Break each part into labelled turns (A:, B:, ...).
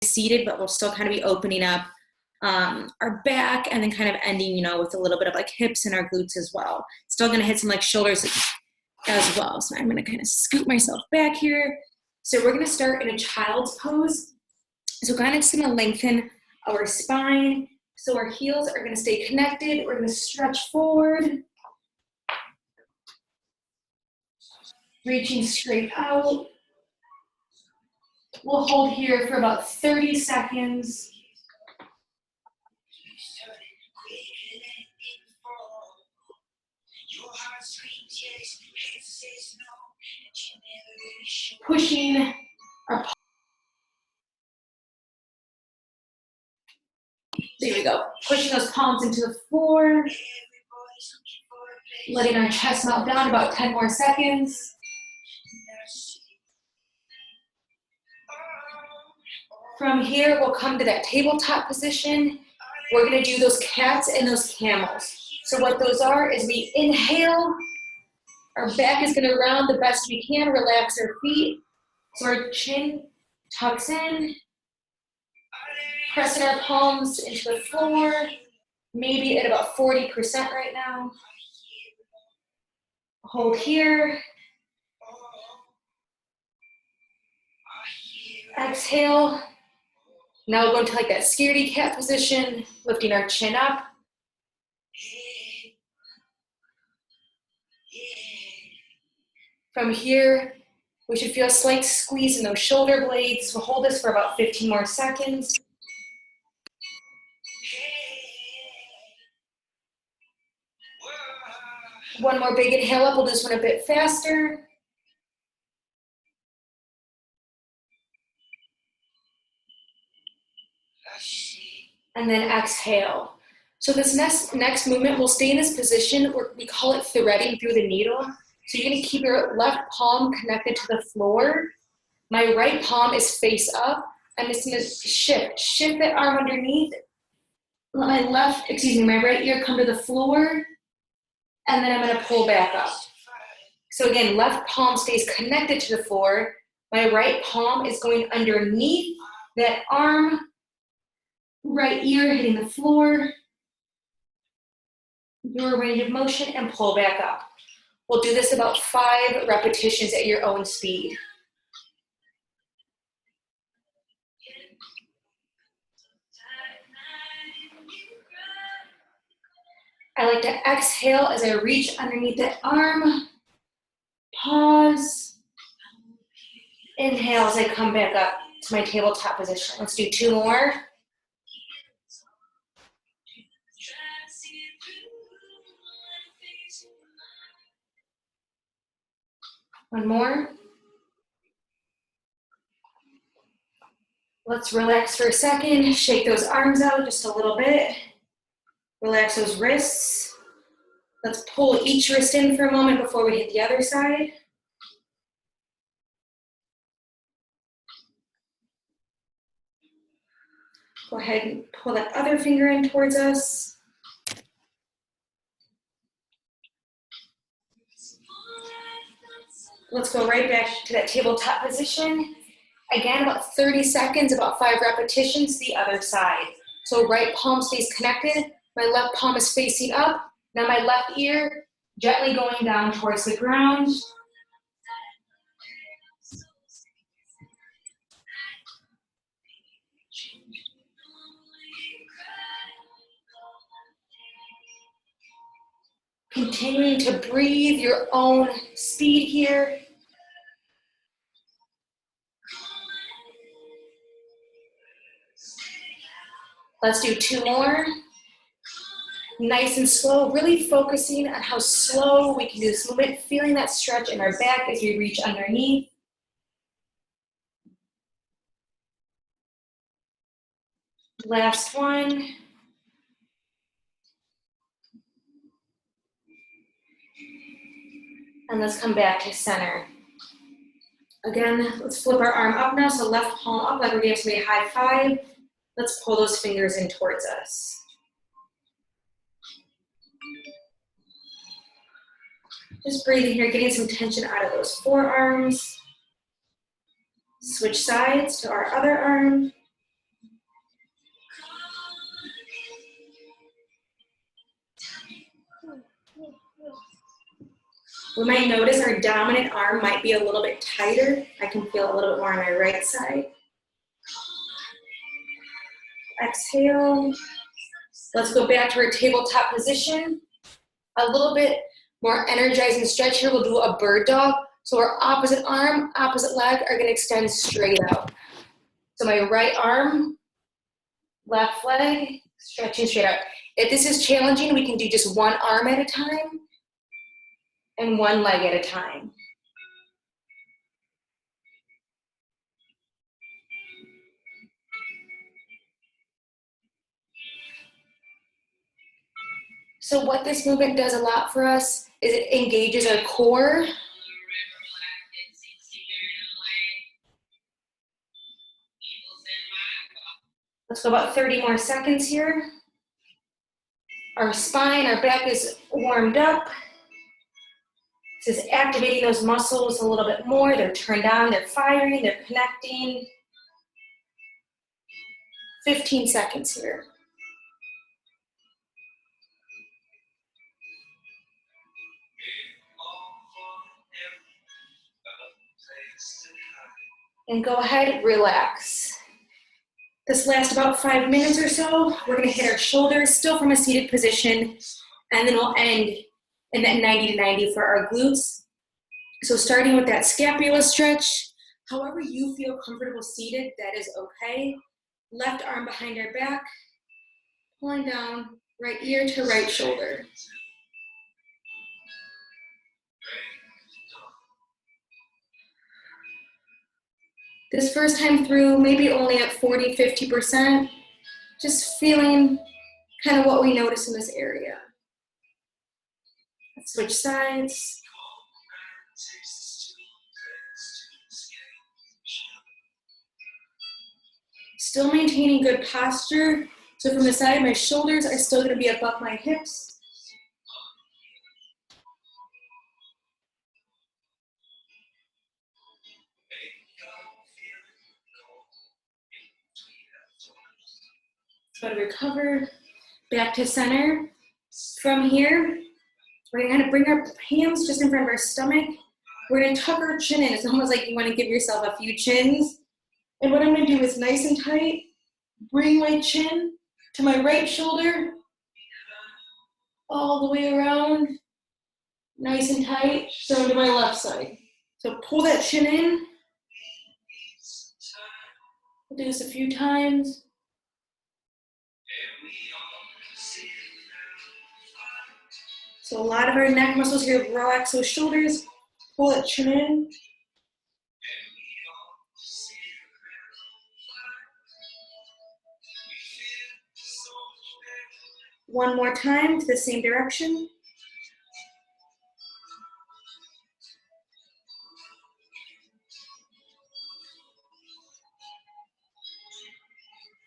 A: seated, but we'll still kind of be opening up our back and then kind of ending, you know, with a little bit of like hips and our glutes as well. Still gonna hit some like shoulders as well. So I'm gonna kind of scoot myself back here. So we're gonna start in a child's pose. So kind of just gonna lengthen our spine. So our heels are gonna stay connected. We're gonna stretch forward. Reaching straight out. We'll hold here for about 30 seconds. Pushing our, there we go. Pushing those palms into the floor. Letting our chest melt down, about 10 more seconds. From here, we'll come to that tabletop position. We're gonna do those cats and those camels. So what those are is we inhale, our back is gonna round the best we can, relax our feet. So our chin tucks in, pressing our palms into the floor, maybe at about 40% right now. Hold here. Exhale. Now we'll go into like that scaredy cat position, lifting our chin up. From here, we should feel a slight squeeze in those shoulder blades. We'll hold this for about 15 more seconds. One more big inhale up, we'll do this one a bit faster. And then exhale. So this next movement, we'll stay in this position, we call it threading through the needle. So you're gonna keep your left palm connected to the floor. My right palm is face up. I'm just gonna shift that arm underneath. Let my right ear come to the floor. And then I'm gonna pull back up. So again, left palm stays connected to the floor. My right palm is going underneath that arm. Right ear hitting the floor. Your range of motion and pull back up. We'll do this about 5 repetitions at your own speed. I like to exhale as I reach underneath that arm. Pause. Inhale as I come back up to my tabletop position. Let's do 2 more. One more. Let's relax for a second. Shake those arms out just a little bit. Relax those wrists. Let's pull each wrist in for a moment before we hit the other side. Go ahead and pull that other finger in towards us. Let's go right back to that tabletop position. Again, about 30 seconds, about 5 repetitions, the other side. So right palm stays connected, my left palm is facing up. Now my left ear gently going down towards the ground. Continuing to breathe your own speed here. Let's do 2 more. Nice and slow, really focusing on how slow we can do this movement, feeling that stretch in our back as we reach underneath. Last one. And let's come back to center. Again, let's flip our arm up now, so left palm up like we're giving somebody a high five. Let's pull those fingers in towards us. Just breathing here, getting some tension out of those forearms. Switch sides to our other arm. We might notice our dominant arm might be a little bit tighter. I can feel a little bit more on my right side. Exhale. Let's go back to our tabletop position. A little bit more energizing stretch here. We'll do a bird dog. So our opposite arm, opposite leg are gonna extend straight out. So my right arm, left leg, stretching straight out. If this is challenging, we can do just one arm at a time and one leg at a time. So what this movement does a lot for us is it engages our core. Let's go about 30 more seconds here. Our spine, our back is warmed up. This is activating those muscles a little bit more. They're turned on, they're firing, they're connecting. 15 seconds here. And go ahead, relax. This lasts about 5 minutes or so. We're gonna hit our shoulders, still from a seated position, and then we'll end in that 90 to 90 for our glutes. So starting with that scapula stretch, however you feel comfortable seated, that is okay. Left arm behind our back, pulling down, right ear to right shoulder. This first time through, maybe only at 40, 50%, just feeling kind of what we notice in this area. Let's switch sides. Still maintaining good posture. So from the side, my shoulders are still gonna be above my hips. Try to recover, back to center. From here, we're gonna kind of bring our hands just in front of our stomach. We're gonna tuck our chin in. It's almost like you wanna give yourself a few chins. And what I'm gonna do is nice and tight, bring my chin to my right shoulder, all the way around, nice and tight, down to my left side. So pull that chin in. We'll do this a few times. So a lot of our neck muscles here, relax those shoulders, pull that chin in. One more time to the same direction.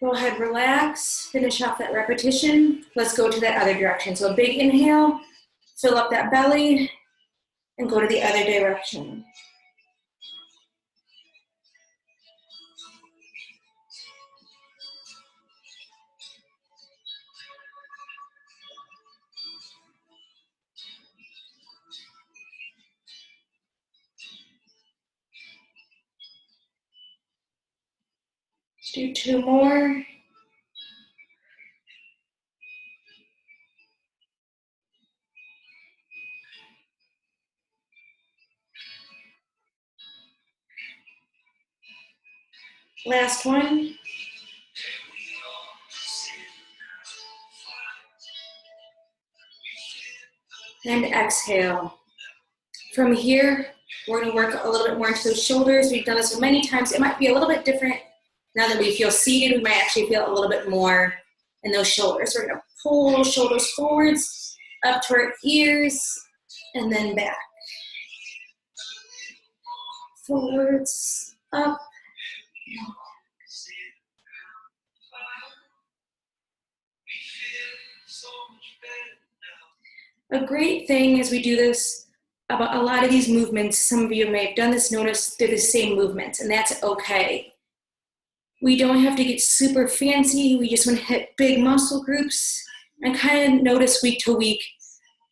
A: Go ahead, relax, finish off that repetition. Let's go to that other direction. So a big inhale, fill up that belly, and go to the other direction. Let's do 2 more. Last one. And exhale. From here, we're gonna work a little bit more into those shoulders. We've done this so many times. It might be a little bit different now that we feel seated. We might actually feel a little bit more in those shoulders. We're gonna pull those shoulders forwards, up to our ears, and then back. Forwards, up. A great thing as we do this about a lot of these movements, some of you may have done this, notice they're the same movements, and that's okay. We don't have to get super fancy. We just want to hit big muscle groups and kind of notice week to week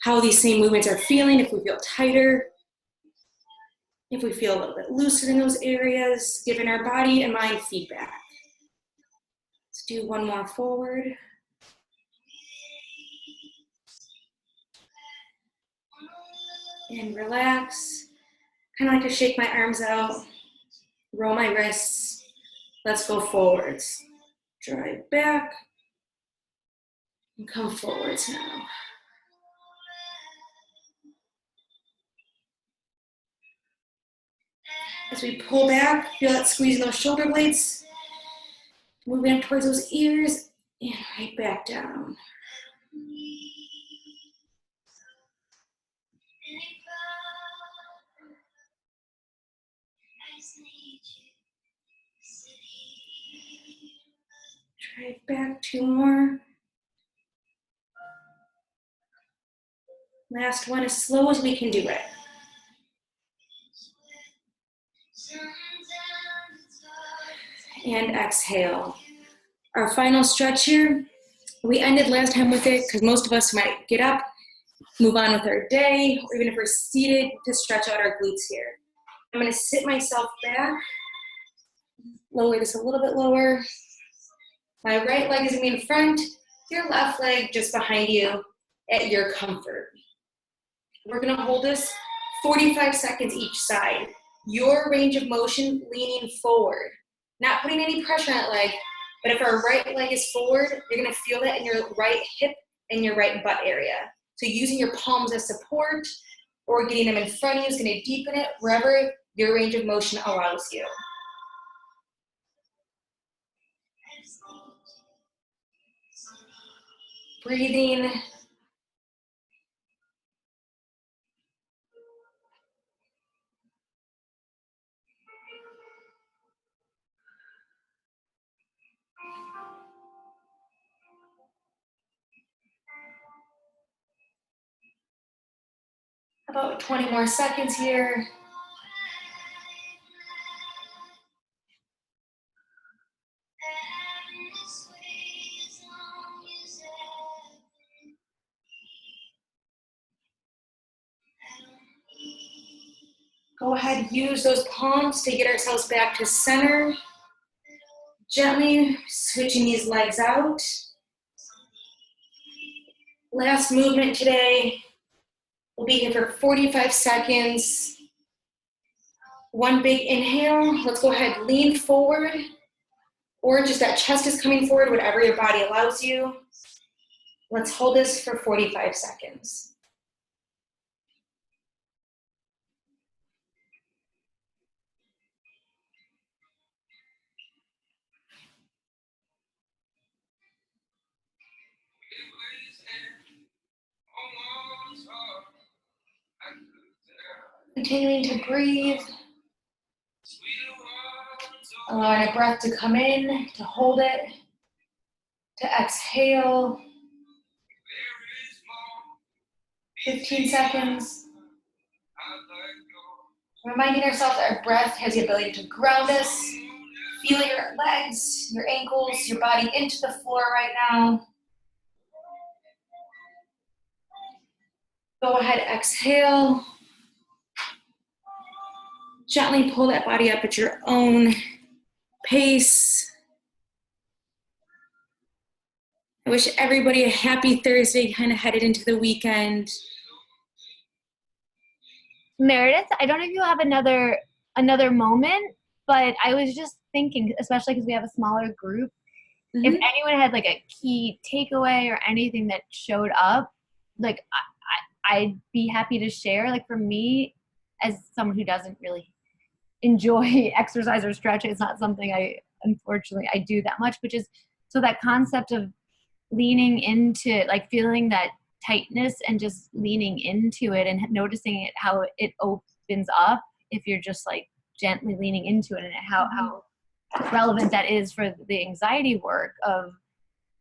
A: how these same movements are feeling, if we feel tighter, If we feel a little bit looser in those areas, giving our body and mind feedback. Let's do one more forward. And relax. Kind of like to shake my arms out, roll my wrists. Let's go forwards. Drive back and come forwards now. As we pull back, feel that squeeze in those shoulder blades. Moving up towards those ears and right back down. Drive back, 2 more. Last one, as slow as we can do it. And exhale. Our final stretch here, we ended last time with it because most of us might get up, move on with our day, or even if we're seated, to stretch out our glutes here. I'm gonna sit myself back, lower this a little bit lower. My right leg is gonna be in front, your left leg just behind you at your comfort. We're gonna hold this 45 seconds each side. Your range of motion leaning forward. Not putting any pressure on that leg, but if our right leg is forward, you're gonna feel that in your right hip and your right butt area. So using your palms as support or getting them in front of you is gonna deepen it wherever your range of motion allows you. Breathing. About 20 more seconds here. Go ahead, use those palms to get ourselves back to center. Gently switching these legs out. Last movement today. We'll be here for 45 seconds. One big inhale. Let's go ahead, lean forward, or just that chest is coming forward, whatever your body allows you. Let's hold this for 45 seconds. Continuing to breathe. Allowing a breath to come in, to hold it, to exhale. 15 seconds. Reminding ourselves that our breath has the ability to ground us. Feel your legs, your ankles, your body into the floor right now. Go ahead, exhale. Gently pull that body up at your own pace. I wish everybody a happy Thursday, kind of headed into the weekend.
B: Meredith, I don't know if you have another moment, but I was just thinking, especially because we have a smaller group, if anyone had like a key takeaway or anything that showed up, like I'd be happy to share. Like for me, as someone who doesn't really enjoy exercise or stretch, it's not something unfortunately I do that much, which is so that concept of leaning into, like feeling that tightness and just leaning into it and noticing it, how it opens up if you're just like gently leaning into it, and how relevant that is for the anxiety work of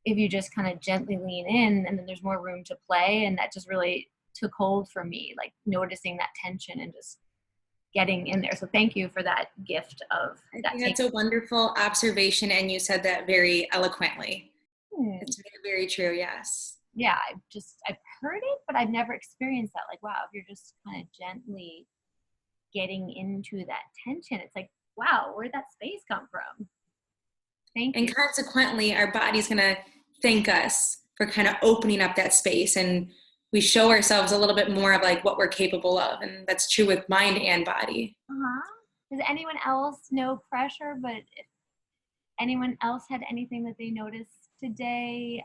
B: if you just kind of gently lean in, and then there's more room to play. And that just really took hold for me, like noticing that tension and just getting in there. So thank you for that gift of that.
C: I think that's a wonderful observation, and you said that very eloquently. It's very, very true. Yes.
B: Yeah, I've heard it, but I've never experienced that. Like, wow, if you're just kind of gently getting into that tension. It's like, wow, where did that space come from? Thank you.
C: And consequently, our body's going to thank us for kind of opening up that space, and we show ourselves a little bit more of like what we're capable of. And that's true with mind and body.
B: Does anyone else know pressure? But if anyone else had anything that they noticed today,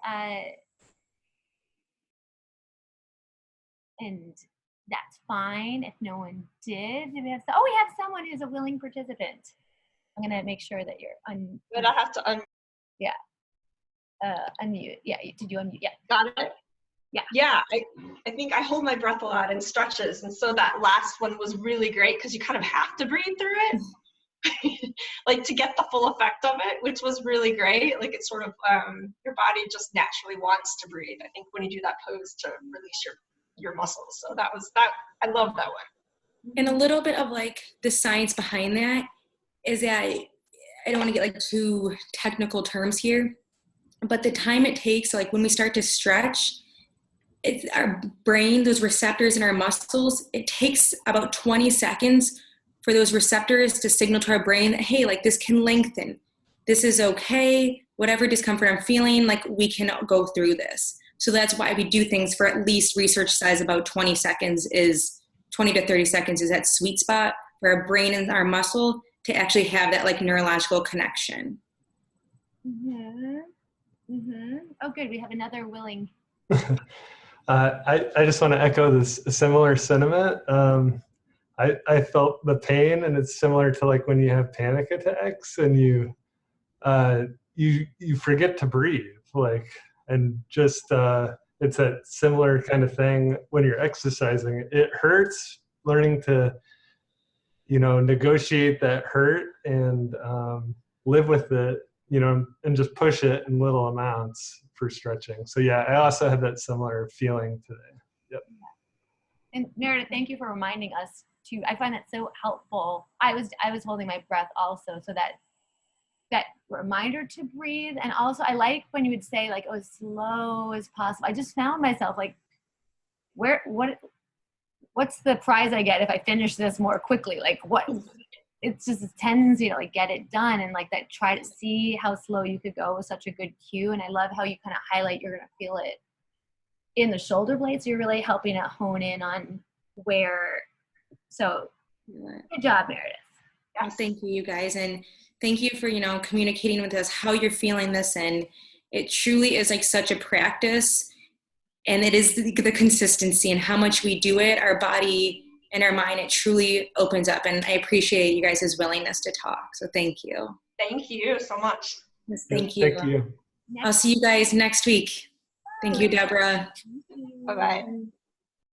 B: and that's fine if no one did. We have someone who's a willing participant. I'm gonna make sure that you're
D: But I have to
B: unmute. Yeah, did you unmute? Yeah.
D: got it.
B: Yeah.
D: Yeah, I think I hold my breath a lot in stretches, and so that last one was really great because you kind of have to breathe through it, like to get the full effect of it, which was really great. Like it's sort of your body just naturally wants to breathe. I think when you do that pose to release your muscles. So that I love that one.
C: And a little bit of like the science behind that is that I don't want to get like too technical terms here, but the time it takes, like when we start to stretch, it's our brain, those receptors in our muscles, it takes about 20 seconds for those receptors to signal to our brain that, hey, like this can lengthen. This is okay. Whatever discomfort I'm feeling, like we can go through this. So that's why we do things for at least research says about 20 to 30 seconds is that sweet spot for our brain and our muscle to actually have that like neurological connection.
B: Oh, good. We have another willing.
E: I just want to echo this similar sentiment. I felt the pain, and it's similar to like when you have panic attacks and you forget to breathe, like, and just it's a similar kind of thing when you're exercising. It hurts learning to, negotiate that hurt and live with it, and just push it in little amounts for stretching. So yeah, I also had that similar feeling today. Yep.
B: And Meredith, thank you for reminding us too. I find that so helpful. I was holding my breath also, so that reminder to breathe. And also I like when you would say like, oh, as slow as possible. I just found myself like, what's the prize I get if I finish this more quickly? Like what? It's just a tendency to like get it done, and like that try to see how slow you could go was such a good cue. And I love how you kind of highlight you're gonna feel it in the shoulder blades. You're really helping it hone in on where. So good job, Meredith.
C: Well, thank you guys, and thank you for communicating with us how you're feeling this. And it truly is like such a practice, and it is the consistency and how much we do it, our body and our mind, it truly opens up. And I appreciate you guys' willingness to talk. So thank you.
D: Thank you so much.
C: Yes, thank you.
E: Thank you.
C: I'll see you guys next week. Thank you, Deborah.
D: Bye-bye.